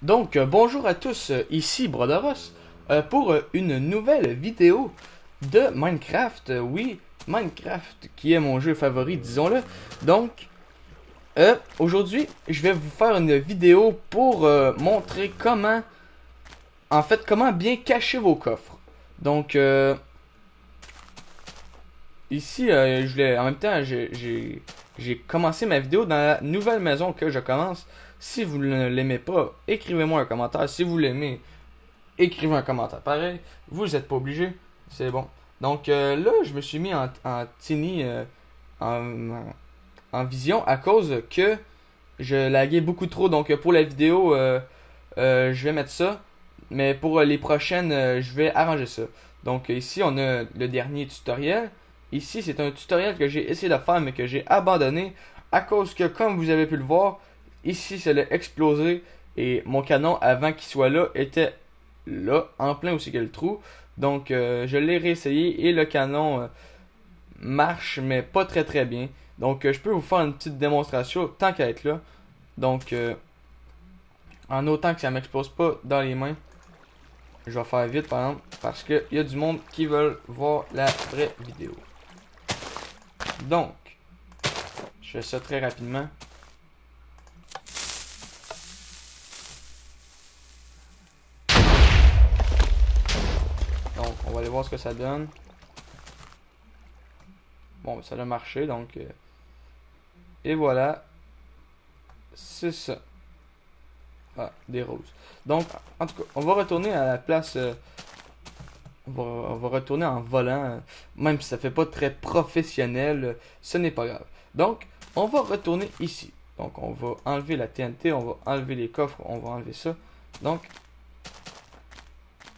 Bonjour à tous, ici Broderos, pour une nouvelle vidéo de Minecraft. Oui, Minecraft qui est mon jeu favori, disons-le. Aujourd'hui, je vais vous faire une vidéo pour montrer comment bien cacher vos coffres. Donc, ici, en même temps, j'ai commencé ma vidéo dans la nouvelle maison que je commence. Si vous ne l'aimez pas, écrivez-moi un commentaire. Si vous l'aimez, écrivez un commentaire. Pareil, vous n'êtes pas obligé. C'est bon. Là, je me suis mis en tiny, en, en vision à cause que je laguais beaucoup trop. Pour la vidéo, je vais mettre ça. Mais pour les prochaines, je vais arranger ça. Ici, on a le dernier tutoriel. Ici, c'est un tutoriel que j'ai essayé de faire, mais que j'ai abandonné à cause que, comme vous avez pu le voir, ici, ça l'a explosé. Et mon canon, avant qu'il soit là, était là, en plein aussi que le trou. Je l'ai réessayé et le canon marche, mais pas très très bien. Je peux vous faire une petite démonstration tant qu'à être là. Donc, euh, En autant que ça m'explose pas dans les mains. Je vais faire vite par exemple, parce qu'il y a du monde qui veulent voir la vraie vidéo. Donc, je fais ça très rapidement. Donc, on va aller voir ce que ça donne. Bon, ça a marché, et voilà. C'est ça. Ah, des roses. En tout cas, on va retourner à la place. On va retourner en volant. Même si ça fait pas très professionnel, ce n'est pas grave. On va retourner ici. On va enlever la TNT, on va enlever les coffres, on va enlever ça. Donc,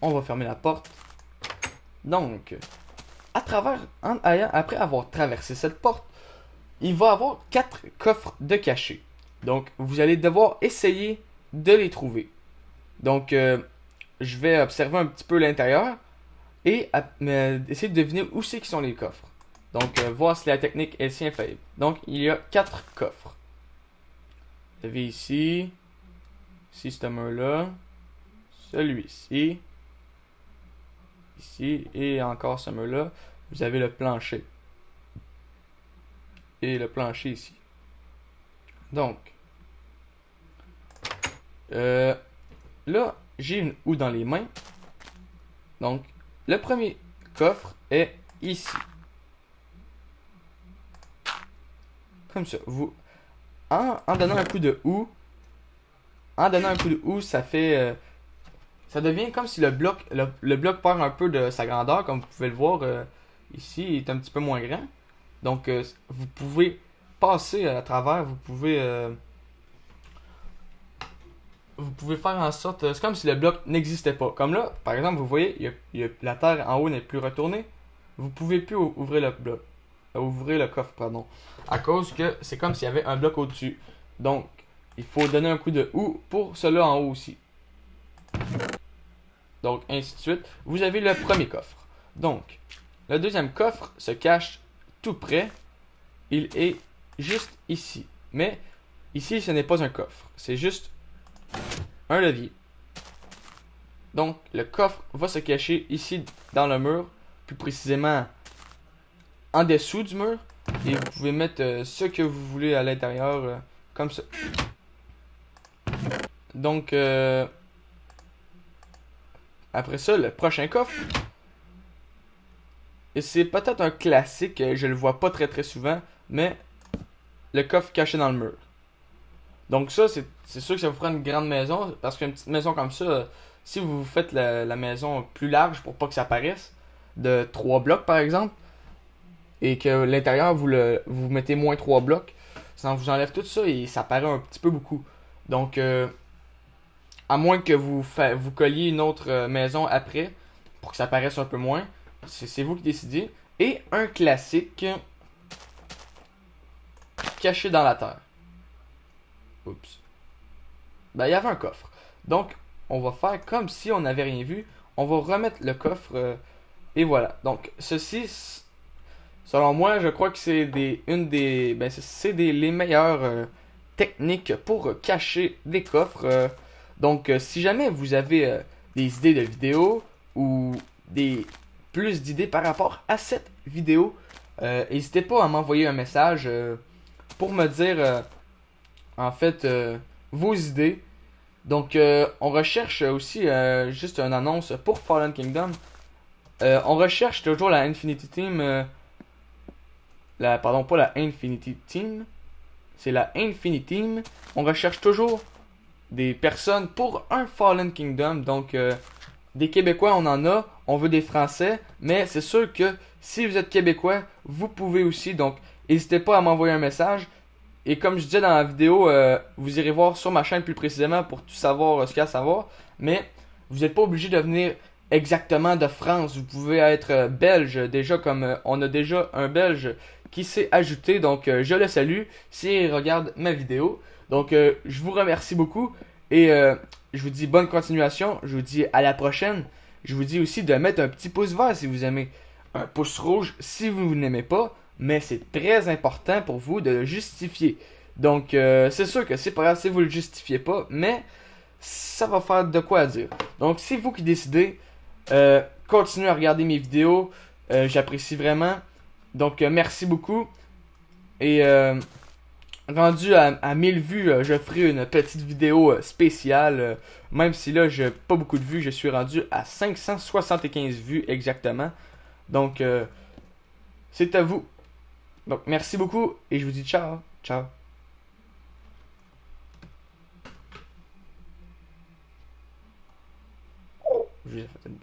on va fermer la porte. Après avoir traversé cette porte, il va y avoir 4 coffres de cachés. Donc, vous allez devoir essayer de les trouver. Je vais observer un petit peu l'intérieur et essayer de deviner où c'est qui sont les coffres. Voir si la technique est si infaillible. Donc, il y a 4 coffres. Vous avez ici ce mur-là, celui-ci, ici, et encore ce mur-là. Vous avez le plancher. Et le plancher ici. Donc, là, j'ai une houe dans les mains. Donc, le premier coffre est ici. Comme ça. En donnant un coup de houe, ça fait... ça devient comme si le bloc perd un peu de sa grandeur. Comme vous pouvez le voir, ici, il est un petit peu moins grand. Vous pouvez passer à travers, vous pouvez faire en sorte, c'est comme si le bloc n'existait pas. Comme là, par exemple, vous voyez, la terre en haut n'est plus retournée. Vous pouvez plus ouvrir le bloc, ouvrir le coffre, pardon, à cause que c'est comme s'il y avait un bloc au-dessus. Donc, il faut donner un coup de houe pour cela en haut aussi. Donc, ainsi de suite. Vous avez le premier coffre. Donc, le deuxième coffre se cache tout près. Il est juste ici. Mais, ici, ce n'est pas un coffre. C'est juste un levier. Donc, le coffre va se cacher ici dans le mur, plus précisément en dessous du mur. Et vous pouvez mettre ce que vous voulez à l'intérieur, comme ça. Donc, après ça, le prochain coffre. Et c'est peut-être un classique, je le vois pas très très souvent, mais le coffre caché dans le mur. Donc ça, c'est sûr que ça vous fera une grande maison, parce qu'une petite maison comme ça, si vous faites la maison plus large pour pas que ça apparaisse, de 3 blocs par exemple, et que l'intérieur vous mettez moins 3 blocs, ça vous enlève tout ça et ça paraît un petit peu beaucoup. Donc, à moins que vous colliez une autre maison après, pour que ça paraisse un peu moins, c'est vous qui décidez. Et un classique caché dans la terre. Oups. Ben, il y avait un coffre. Donc, on va faire comme si on n'avait rien vu. On va remettre le coffre. Et voilà. Donc, ceci, selon moi, je crois que c'est les meilleures techniques pour cacher des coffres. Donc, si jamais vous avez des idées de vidéos ou des plus d'idées par rapport à cette vidéo, n'hésitez pas à m'envoyer un message pour me dire en fait vos idées. Donc, on recherche aussi juste une annonce pour Fallen Kingdom. On recherche toujours la Infinity Team. Pardon, pas la Infinity Team. C'est la Infinity Team. On recherche toujours des personnes pour un Fallen Kingdom. Donc, des Québécois, on en a. On veut des Français. Mais c'est sûr que si vous êtes Québécois, vous pouvez aussi. Donc, n'hésitez pas à m'envoyer un message. Et comme je disais dans la vidéo, vous irez voir sur ma chaîne plus précisément pour tout savoir ce qu'il y a à savoir. Mais vous n'êtes pas obligé de venir exactement de France. Vous pouvez être belge déjà, comme on a déjà un belge qui s'est ajouté. Donc je le salue s'il regarde ma vidéo. Donc je vous remercie beaucoup. Et je vous dis bonne continuation. Je vous dis à la prochaine. Je vous dis aussi de mettre un petit pouce vert si vous aimez. Un pouce rouge si vous n'aimez pas. Mais c'est très important pour vous de le justifier. Donc, c'est sûr que c'est pas grave si vous le justifiez pas, mais ça va faire de quoi à dire. Donc, c'est vous qui décidez. Continuez à regarder mes vidéos. J'apprécie vraiment. Donc, merci beaucoup. Et rendu à 1000 vues, je ferai une petite vidéo spéciale. Même si là, j'ai pas beaucoup de vues, je suis rendu à 575 vues exactement. Donc, c'est à vous. Donc, merci beaucoup et je vous dis ciao. Ciao. Je vous ai fait une